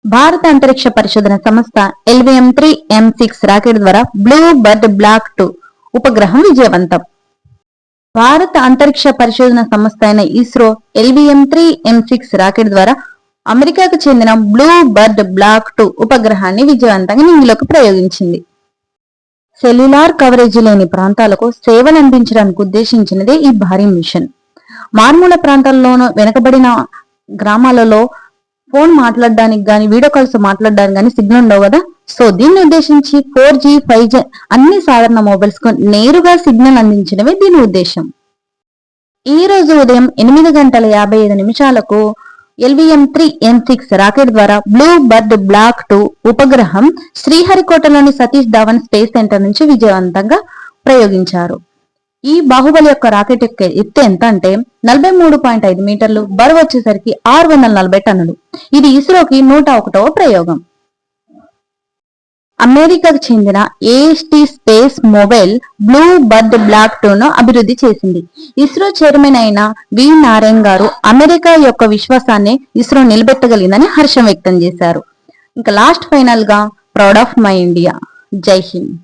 భారత అంతరిక్ష పరిశోధన సంస్థ LVM-3 M6 రాకెట్ ద్వారా బ్లూ బర్డ్ బ్లాక్ 2 ఉపగ్రహం విజయవంతం. భారత అంతరిక్ష పరిశోధన సంస్థ అయిన ఇస్రో LVM-3 M6 రాకెట్ ద్వారా అమెరికాకు చెందిన బ్లూ బర్డ్ బ్లాక్ 2 ఉపగ్రహాన్ని విజయవంతంగా నింగిలోకి ప్రయోగించింది. సెల్యులార్ కవరేజీ లేని ప్రాంతాలకు సేవలందించడానికి ఉద్దేశించినదే ఈ భారీ మిషన్. మారుమూల ప్రాంతాల్లోనూ వెనుకబడిన గ్రామాలలో ఫోన్ మాట్లాడడానికి గాని, వీడియో కాల్స్ మాట్లాడడానికి గాని సిగ్నల్ ఉండవు కదా. సో దీన్ని ఉద్దేశించి 4G 5G అన్ని సాధారణ మొబైల్స్ కు నేరుగా సిగ్నల్ అందించడమే దీని ఉద్దేశం. ఈ రోజు ఉదయం 8:55 LVM-3 M6 రాకెట్ ద్వారా బ్లూ బర్డ్ బ్లాక్ 2 ఉపగ్రహం శ్రీహరికోటలోని సతీష్ ధావన్ స్పేస్ సెంటర్ నుంచి విజయవంతంగా ప్రయోగించారు. ఈ బాహుబలి యొక్క రాకెట్ యొక్క ఎత్తు ఎంత అంటే 43.5 మీటర్లు, బరువు వచ్చేసరికి 640 టన్నులు. ఇది ఇస్రోకి 101వ ప్రయోగం. అమెరికాకు చెందిన AST space mobile blue bird block 2ను అభివృద్ధి చేసింది. ఇస్రో చైర్మన్ అయిన వి నారాయణ్ గారు అమెరికా యొక్క విశ్వాసాన్ని ఇస్రో నిలబెట్టగలిగిందని హర్షం వ్యక్తం చేశారు. ఇంకా లాస్ట్ ఫైనల్ గా ప్రౌడ్ ఆఫ్ మై ఇండియా. జై హింద్.